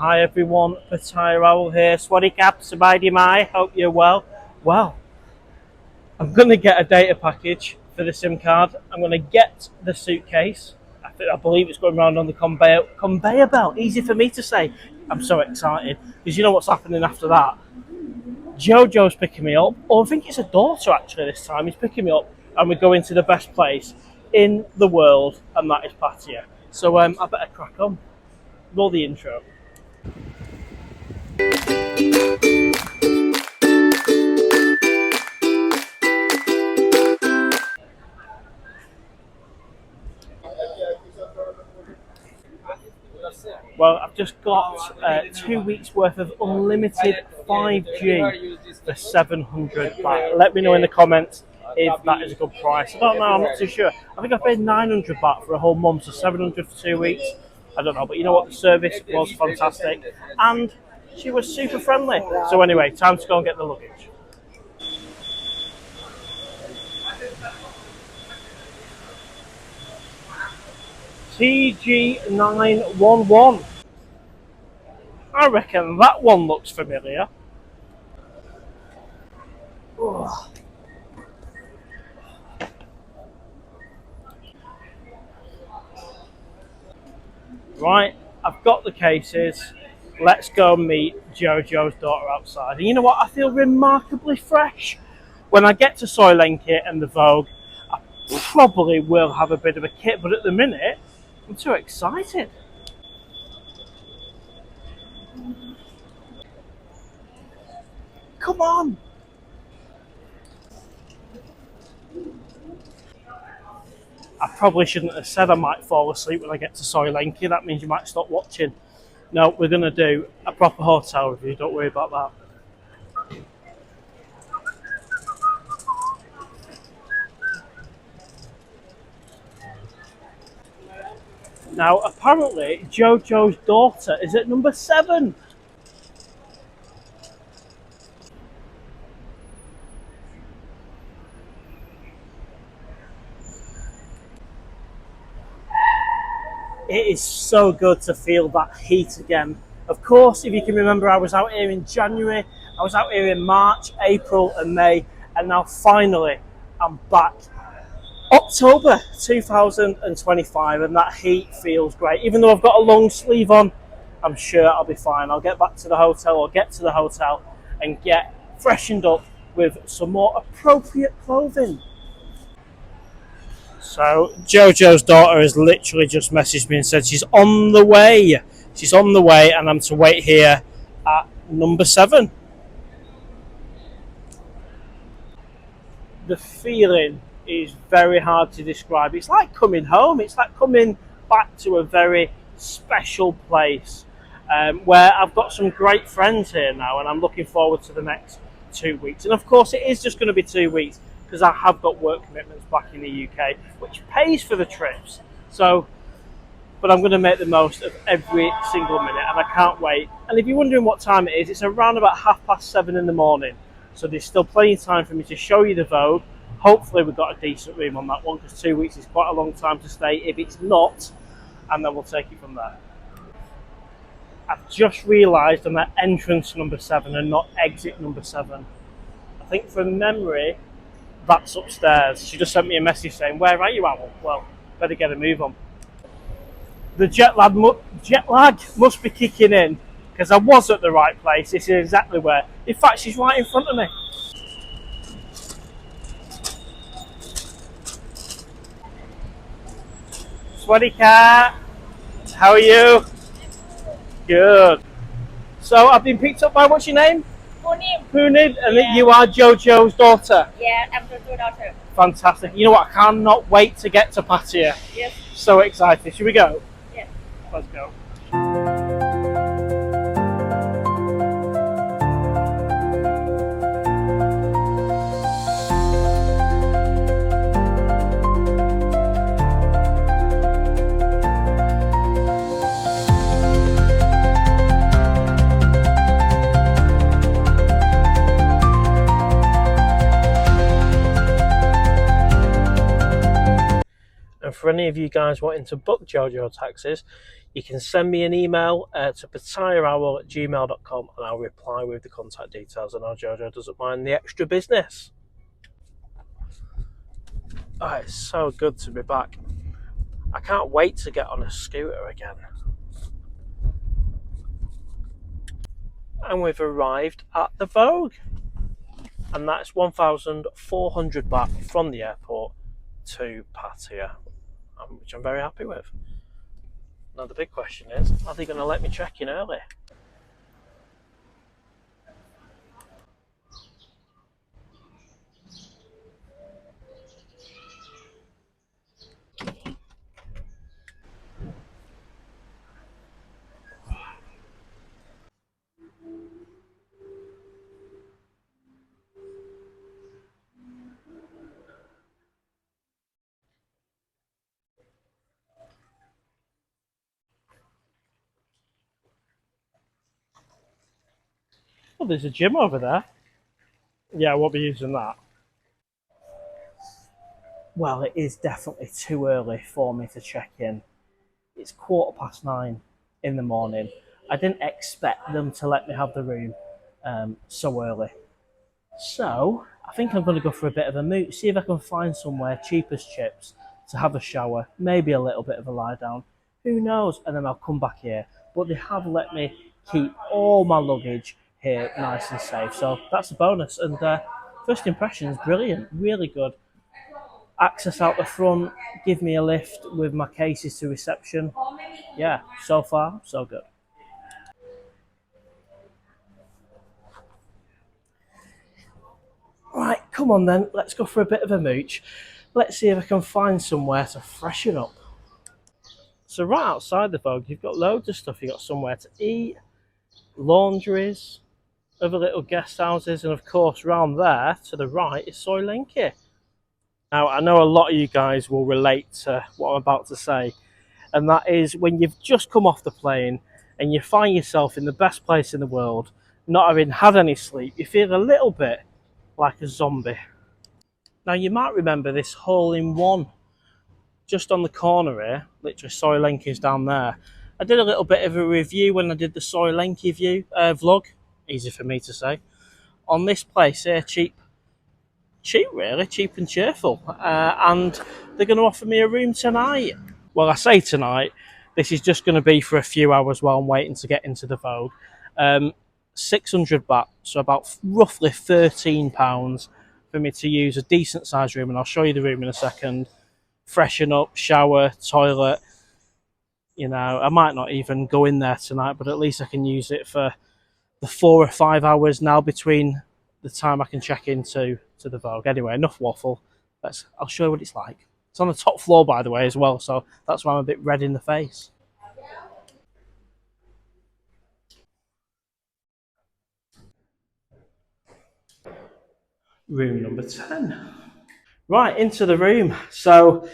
Hi everyone, Pattaya Owl here. Swadikap, Sabai Mai. Hope you're well. Well, I'm going to get a data package for the SIM card. I'm going to get the suitcase. I believe it's going around on the conveyor belt. Easy for me to say. I'm so excited because you know what's happening after that. Jojo's picking me up, or I think it's a daughter actually this time. He's picking me up, and we're going to the best place in the world, and that is Pattaya. So I better crack on. Roll the intro. Well, I've just got 2 weeks worth of unlimited 5G for 700 baht. Let me know in the comments if that is a good price. I don't know, I'm not too sure. I think I paid 900 baht for a whole month, so 700 for 2 weeks. I don't know, but you know what? The service was fantastic and she was super friendly. So anyway, time to go and get the luggage. TG911. I reckon that one looks familiar. Ugh. Right, I've got the cases. Let's go meet Jojo's daughter outside. And you know what? I feel remarkably fresh. When I get to Soi Leni and the Vogue, I probably will have a bit of a kit, but at the minute, I'm too excited. Come on! I probably shouldn't have said I might fall asleep when I get to Soi Leni. That means you might stop watching. No, we're going to do a proper hotel review. Don't worry about that. Now, apparently, Jojo's daughter is at number 7. It is so good to feel that heat again. Of course, if you can remember, I was out here in January, I was out here in March, April and May, and now finally I'm back. October 2025, and that heat feels great. Even though I've got a long sleeve on, I'm sure I'll be fine. I'll get back to the hotel, or get to the hotel and get freshened up with some more appropriate clothing. So Jojo's daughter has literally just messaged me and said she's on the way. She's on the way, and I'm to wait here at number 7. The feeling is very hard to describe. It's like coming home. It's like coming back to a very special place where I've got some great friends here now, and I'm looking forward to the next 2 weeks. And of course, it is just going to be 2 weeks because I have got work commitments back in the UK, which pays for the trips. So, but I'm going to make the most of every single minute, and I can't wait. And if you're wondering what time it is, it's around about 7:30 in the morning. So there's still plenty of time for me to show you the Vogue. Hopefully we've got a decent room on that one, because 2 weeks is quite a long time to stay. If it's not, and then we'll take it from there. I've just realised I'm at entrance number 7 and not exit number 7. I think from memory, that's upstairs. She just sent me a message saying, "Where are you, Owl?" Well, better get a move on. The jet lag must be kicking in, because I was at the right place. This is exactly where. In fact, she's right in front of me. Swadika, how are you? Good. So I've been picked up by, what's your name? Punit, and yeah. You are Jojo's daughter? Yeah, I'm Jojo's daughter. Fantastic. You know what, I cannot wait to get to Pattaya. Yes. So excited. Should we go? Yes. Let's go. For any of you guys wanting to book Jojo taxis, you can send me an email to pattayahour@gmail.com and I'll reply with the contact details. And our Jojo doesn't mind the extra business. Oh, it's so good to be back. I can't wait to get on a scooter again. And we've arrived at the Vogue. And that's 1,400 baht from the airport to Pattaya, which I'm very happy with. Now the big question is, are they going to let me check in early? Oh, there's a gym over there. Yeah, I won't be using that. Well, it is definitely too early for me to check in. It's 9:15 in the morning. I didn't expect them to let me have the room so early. So, I think I'm going to go for a bit of a moot, see if I can find somewhere cheap as chips to have a shower, maybe a little bit of a lie down. Who knows? And then I'll come back here. But they have let me keep all my luggage here nice and safe. So that's a bonus. And first impressions, brilliant, really good. Access out the front, give me a lift with my cases to reception. Yeah, so far, so good. Right, come on then, let's go for a bit of a mooch. Let's see if I can find somewhere to freshen up. So right outside the Vogue, you've got loads of stuff. You've got somewhere to eat, laundries, other little guest houses, and of course round there to the right is Soi Leni. Now I know a lot of you guys will relate to what I'm about to say, and that is when you've just come off the plane and you find yourself in the best place in the world, not having had any sleep, you feel a little bit like a zombie. Now you might remember this hole-in-one just on the corner here, literally Soi Leni's down there. I did a little bit of a review when I did the Soi Leni vlog, easy for me to say, on this place here, cheap really, cheap and cheerful, and they're going to offer me a room tonight. Well, I say tonight, this is just going to be for a few hours while I'm waiting to get into the Vogue. 600 baht, so about roughly £13 for me to use a decent sized room, and I'll show you the room in a second. Freshen up, shower, toilet. You know, I might not even go in there tonight, but at least I can use it for the 4 or 5 hours now between the time I can check into the Vogue. Anyway, enough waffle. I'll show you what it's like. It's on the top floor, by the way, as well, so that's why I'm a bit red in the face. Room number 10. Right, into the room. So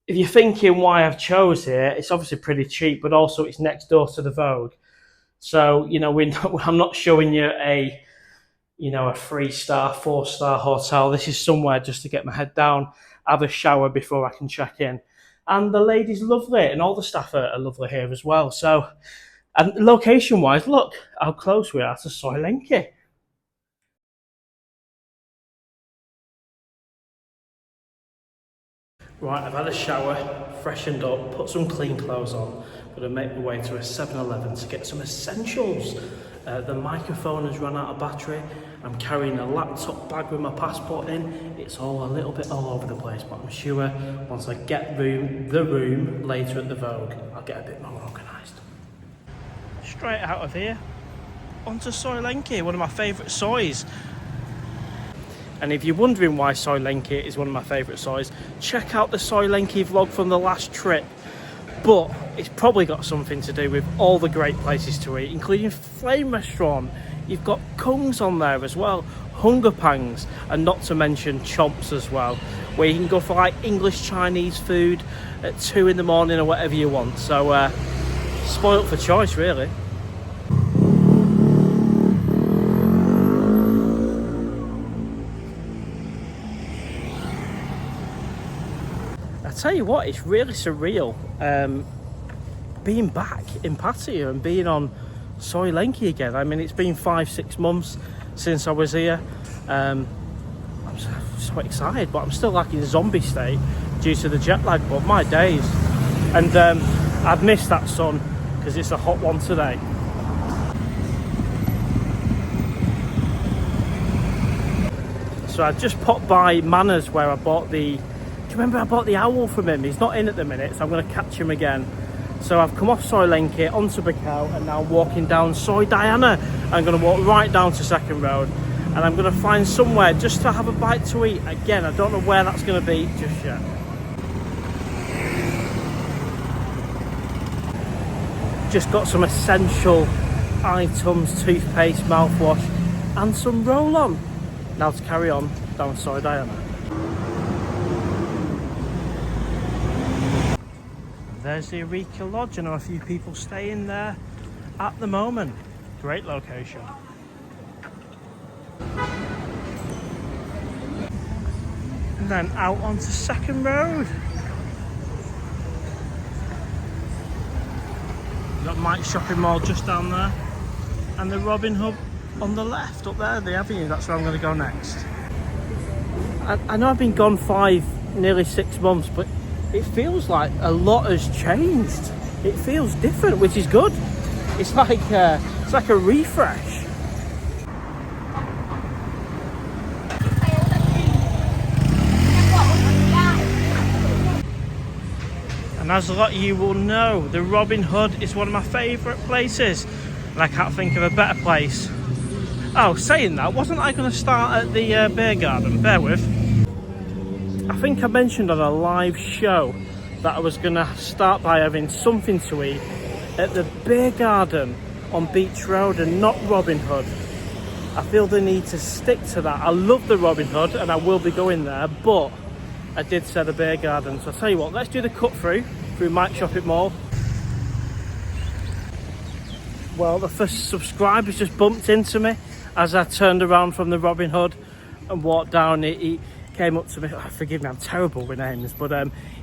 if you're thinking why I've chose here, it's obviously pretty cheap, but also it's next door to the Vogue. So, you know, I'm not showing you a 3-star, 4-star hotel. This is somewhere just to get my head down, have a shower before I can check in. And the lady's lovely, and all the staff are lovely here as well. So, and location-wise, look how close we are to Soi Leni. Right, I've had a shower, freshened up, put some clean clothes on. I'm going to make my way to a 7-Eleven to get some essentials. The microphone has run out of battery. I'm carrying a laptop bag with my passport in. It's all a little bit all over the place, but I'm sure once I get the room later at the Vogue, I'll get a bit more organised. Straight out of here, onto Soi Leni, one of my favourite sois. And if you're wondering why Soi Leni is one of my favourite sois, check out the Soi Leni vlog from the last trip. But it's probably got something to do with all the great places to eat, including Flame Restaurant. You've got Kungs on there as well, Hunger Pangs, and not to mention Chomps as well, where you can go for like English Chinese food at 2 in the morning or whatever you want. So spoiled for choice, really. I tell you what, it's really surreal being back in Pattaya and being on Soi Leni again. I mean, it's been 5-6 months since I was here. I'm so excited, but I'm still like in zombie state due to the jet lag, but my days. And I've missed that sun because it's a hot one today. So I just popped by Manners where I bought the... Do you remember I bought the owl from him? He's not in at the minute, so I'm going to catch him again. So I've come off Soi Leni onto Bacau and now walking down Soi Diana. I'm going to walk right down to Second Road and I'm going to find somewhere just to have a bite to eat. Again, I don't know where that's going to be just yet. Just got some essential items, toothpaste, mouthwash and some roll-on. Now to carry on down Soi Diana. There's the Eureka Lodge. I know a few people staying there at the moment. Great location. And then out onto Second Road. Got Mike's shopping mall just down there. And the Robin Hub on the left, up there, the avenue. That's where I'm going to go next. I know I've been gone nearly 6 months, but it feels like a lot has changed. It feels different, which is good. It's like a refresh. And as a lot of you will know, the Robin Hood is one of my favourite places, and I can't think of a better place. Oh, saying that, wasn't I going to start at the beer garden? Bear with. I think I mentioned on a live show that I was going to start by having something to eat at the beer garden on Beach Road and not Robin Hood. I feel the need to stick to that. I love the Robin Hood and I will be going there, but I did say the beer garden. So I'll tell you what, let's do the cut through Mike's shopping mall. Well, the first subscriber's just bumped into me as I turned around from the Robin Hood and walked down. He came up to me. Oh, forgive me, I'm terrible with names, but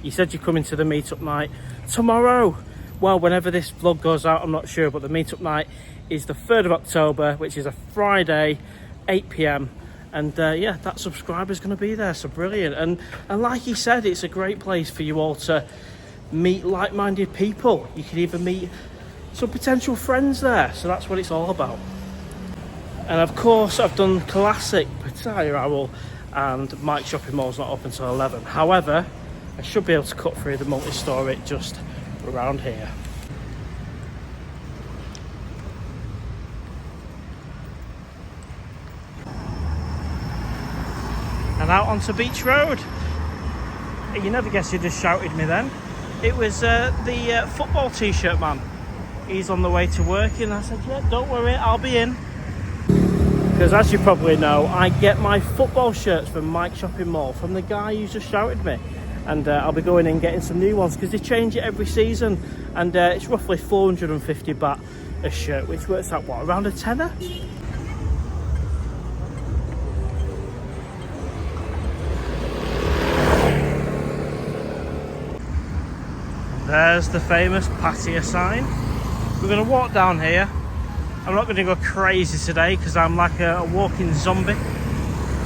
he said you're coming to the meetup night tomorrow. Well, whenever this vlog goes out, I'm not sure, but the meetup night is the 3rd of October, which is a Friday, 8 p.m. And yeah, that subscriber's going to be there, so brilliant. And like he said, it's a great place for you all to meet like-minded people. You can even meet some potential friends there, so that's what it's all about. And of course, I've done classic Pattaya Owl, and Mike's shopping mall's not open until 11. However, I should be able to cut through the multi-story just around here. And out onto Beach Road. You never guess who just shouted me then. It was the football t-shirt man. He's on the way to work and I said, yeah, don't worry, I'll be in. Because as you probably know, I get my football shirts from Mike's shopping mall from the guy who just shouted me. And I'll be going in getting some new ones because they change it every season. And it's roughly 450 baht a shirt, which works out, what, around a tenner? There's the famous Pattaya sign. We're going to walk down here. I'm not going to go crazy today because I'm like a walking zombie.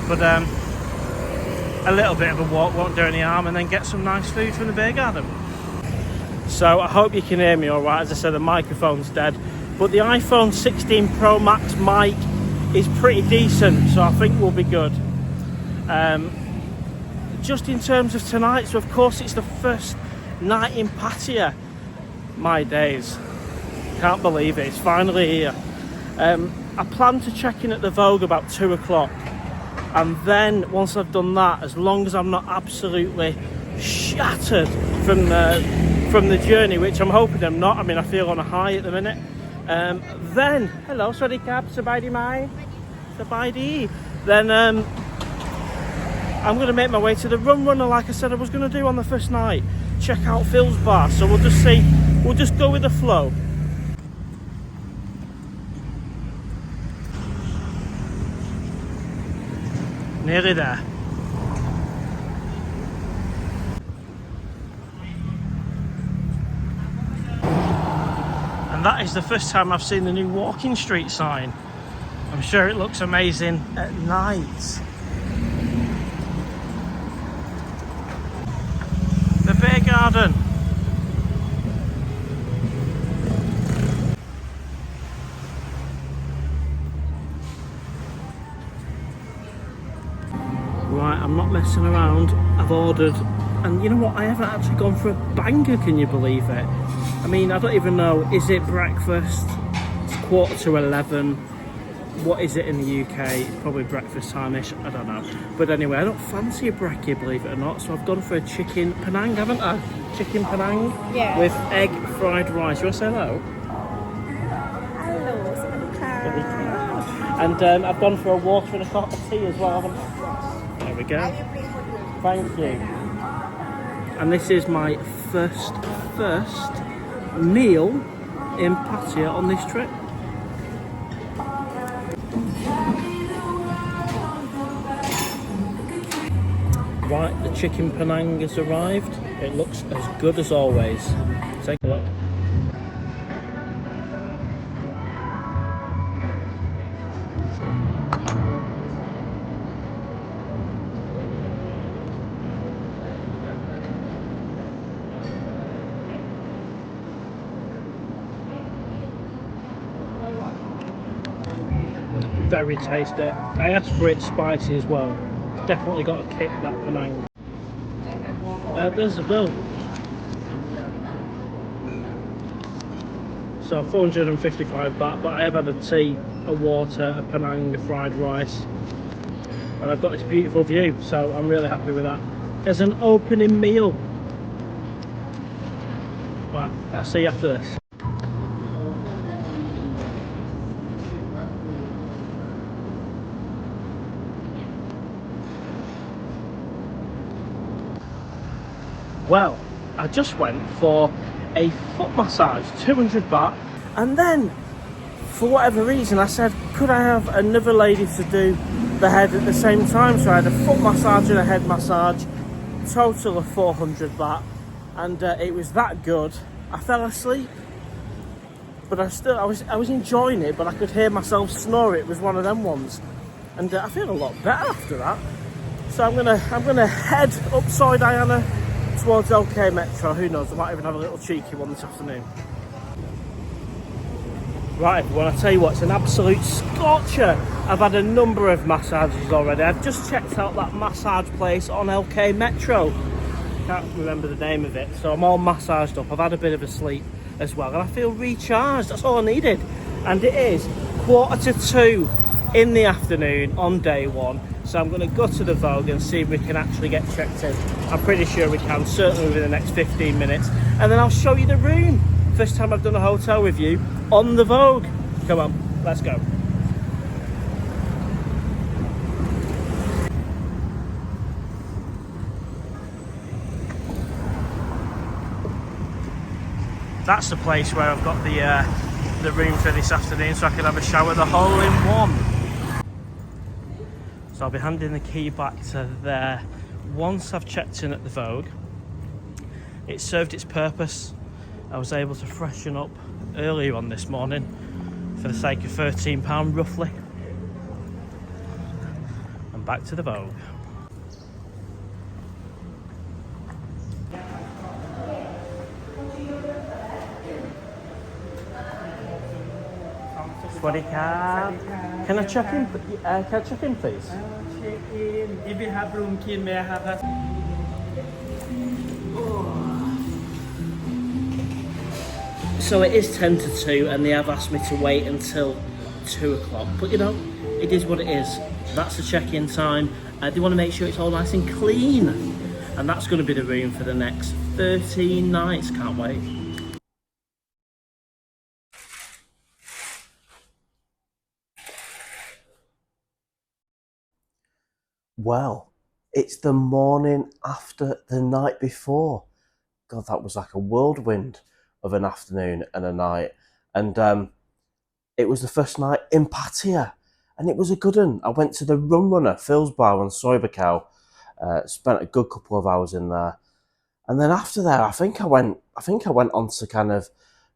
But a little bit of a walk won't do any harm, and then get some nice food from the beer garden. So I hope you can hear me all right. As I said, the microphone's dead. But the iPhone 16 Pro Max mic is pretty decent, so I think we'll be good. Just in terms of tonight, so of course it's the first night in Pattaya. My days, can't believe it, it's finally here. I plan to check in at the Vogue about 2 o'clock, and then once I've done that, as long as I'm not absolutely shattered from the journey, which I'm hoping I'm not, I mean I feel on a high at the minute, then hello, sorry cab, sabaydi mai, sabaydi, then I'm going to make my way to the Rum Runner like I said I was going to do on the first night. Check out Phil's bar, so we'll just see, we'll just go with the flow. Nearly there. And that is the first time I've seen the new walking street sign. I'm sure it looks amazing at night. The beer garden. Right, I'm not messing around. I've ordered, and you know what? I haven't actually gone for a banger, can you believe it? I mean, I don't even know, is it breakfast? It's 11:15. What is it in the UK? Probably breakfast time-ish, I don't know. But anyway, I don't fancy a brekkie, believe it or not, so I've gone for a chicken Penang, haven't I? Chicken Penang? Yeah. With egg fried rice. You want to say hello? Hello, Sawadika. And I've gone for a water and a cup of tea as well, haven't I? There we go. Thank you. And this is my first meal in Pattaya on this trip. Right, the chicken Penang has arrived. It looks as good as always. Take a look. Very tasty. I asked for it spicy as well. Definitely got a kick, that Penang. There's the bill. So 455 baht, but I have had a tea, a water, a Penang, a fried rice, and I've got this beautiful view, so I'm really happy with that. There's an opening meal. Right, I'll see you after this. Well, I just went for a foot massage, 200 baht, and then for whatever reason I said, could I have another lady to do the head at the same time? So I had a foot massage and a head massage, total of 400 baht, and it was that good. I fell asleep, but I was enjoying it, but I could hear myself snore. It was one of them ones, and I feel a lot better after that. So I'm gonna head up Soi Leni towards OK Metro. Who knows, I might even have a little cheeky one this afternoon. Right everyone, I tell you what, it's an absolute scorcher. I've had a number of massages already. I've just checked out that massage place on OK Metro. Can't remember the name of it, so I'm all massaged up. I've had a bit of a sleep as well, and I feel recharged. That's all I needed. And it is 1:45 in the afternoon on day one, so I'm going to go to the Vogue and see if we can actually get checked in. I'm pretty sure we can, certainly within the next 15 minutes, and then I'll show you the room. First time I've done a hotel review on the Vogue. Come on, let's go. That's the place where I've got the room for this afternoon, so I can have a shower, the hole in one. So I'll be handing the key back to there once I've checked in at the Vogue. It served its purpose. I was able to freshen up earlier on this morning for the sake of £13 roughly. And back to the Vogue. Swadika. Can I check in? Can I check in, please? Check in. If you have room key, may I have that? So it is 10 to 2 and they have asked me to wait until 2 o'clock. But you know, it is what it is. That's the check-in time. They want to make sure it's all nice and clean. And that's going to be the room for the next 13 nights. Can't wait. Well, it's the morning after the night before. God, that was like a whirlwind of an afternoon and a night. And it was the first night in Pattaya, and it was a good one. I went to the Rum Runner, Phil's Bar on Soi Leni, spent a good couple of hours in there. And then after that, I think I went on to kind of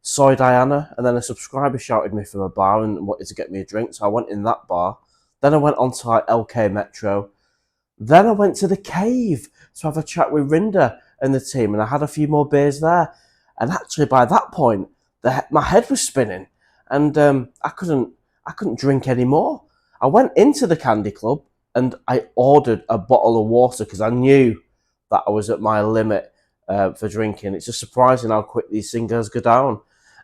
Soy Diana, and then a subscriber shouted me from a bar and wanted to get me a drink, so I went in that bar. Then I went on to like LK Metro. Then I went to the cave to have a chat with Rinda and the team, and I had a few more beers there. And actually, by that point, my head was spinning, and I couldn't drink anymore. I went into the candy club and I ordered a bottle of water because I knew that I was at my limit for drinking. It's just surprising how quick these things go down.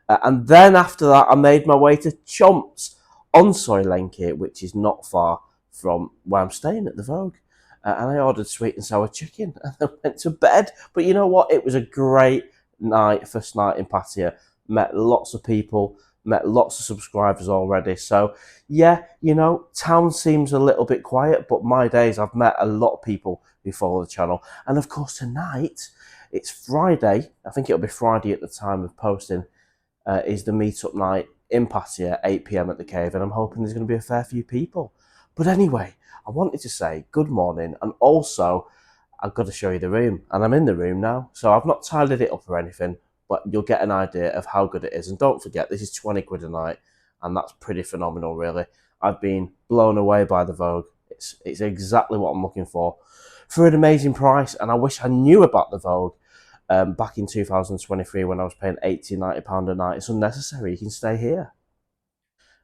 And then after that, I made my way to Chomps on Soi Leni, which is not far from where I'm staying at the Vogue. And I ordered sweet and sour chicken and I went to bed. But you know what? It was a great night, first night in Pattaya. Met lots of people, met lots of subscribers already. So yeah, you know, town seems a little bit quiet, but my days, I've met a lot of people who follow the channel. And of course, tonight, it's Friday. I think it'll be Friday at the time of posting, is the meetup night in Pattaya, 8 p.m. at the cave. And I'm hoping there's going to be a fair few people. But anyway, I wanted to say good morning, and also I've got to show you the room, and I'm in the room now. So I've not tidied it up or anything, but you'll get an idea of how good it is. And don't forget, this is 20 quid a night, and that's pretty phenomenal, really. I've been blown away by the Vogue. It's exactly what I'm looking for an amazing price, and I wish I knew about the Vogue back in 2023 when I was paying £80, £90 a night. It's unnecessary. You can stay here.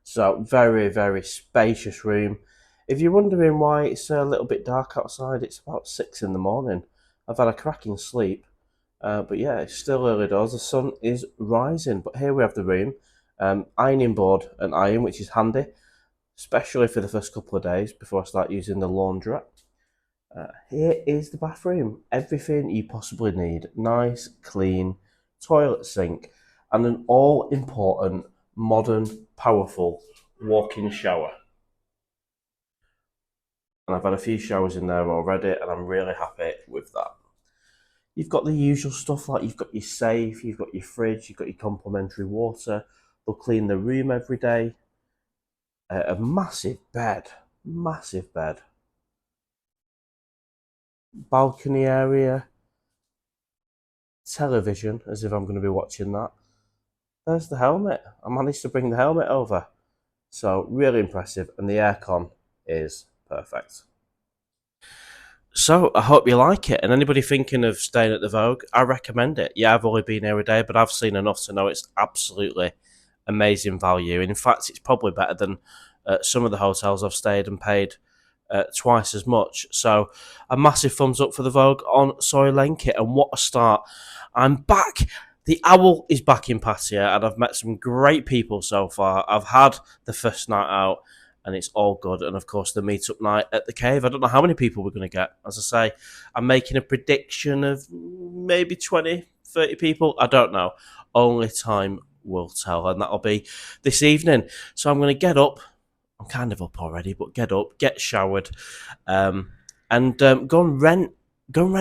So very, very spacious room. If you're wondering why it's a little bit dark outside, it's about 6 in the morning. I've had a cracking sleep, but yeah, it's still early doors. The sun is rising, but here we have the room. Ironing board and iron, which is handy, especially for the first couple of days before I start using the laundrette. Here is the bathroom. Everything you possibly need. Nice, clean, toilet, sink, and an all-important, modern, powerful walk-in shower. And I've had a few showers in there already, and I'm really happy with that. You've got the usual stuff, like you've got your safe, you've got your fridge, you've got your complimentary water. They'll clean the room every day. A massive bed. Balcony area. Television, as if I'm going to be watching that. There's the helmet. I managed to bring the helmet over. So, really impressive, and the aircon is perfect. So, I hope you like it, and anybody thinking of staying at the Vogue, I recommend it. Yeah, I've only been here a day, but I've seen enough to know it's absolutely amazing value. And in fact, it's probably better than some of the hotels I've stayed and paid twice as much. So, a massive thumbs up for the Vogue on Soi Leni, and what a start. I'm back. The Owl is back in Pattaya, and I've met some great people so far. I've had the first night out, and it's all good. And of course, the meetup night at the cave. I don't know how many people we're going to get. As I say, I'm making a prediction of maybe 20, 30 people. I don't know. Only time will tell, and that'll be this evening. So I'm going to get up. I'm kind of up already, but get up, get showered, and go and rent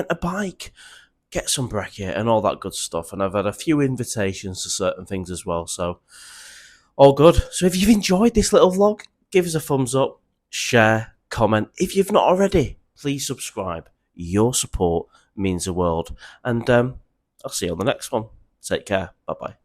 a bike. Get some brekkie and all that good stuff. And I've had a few invitations to certain things as well. So, all good. So if you've enjoyed this little vlog, give us a thumbs up, share, comment. If you've not already, please subscribe. Your support means the world. And I'll see you on the next one. Take care. Bye-bye.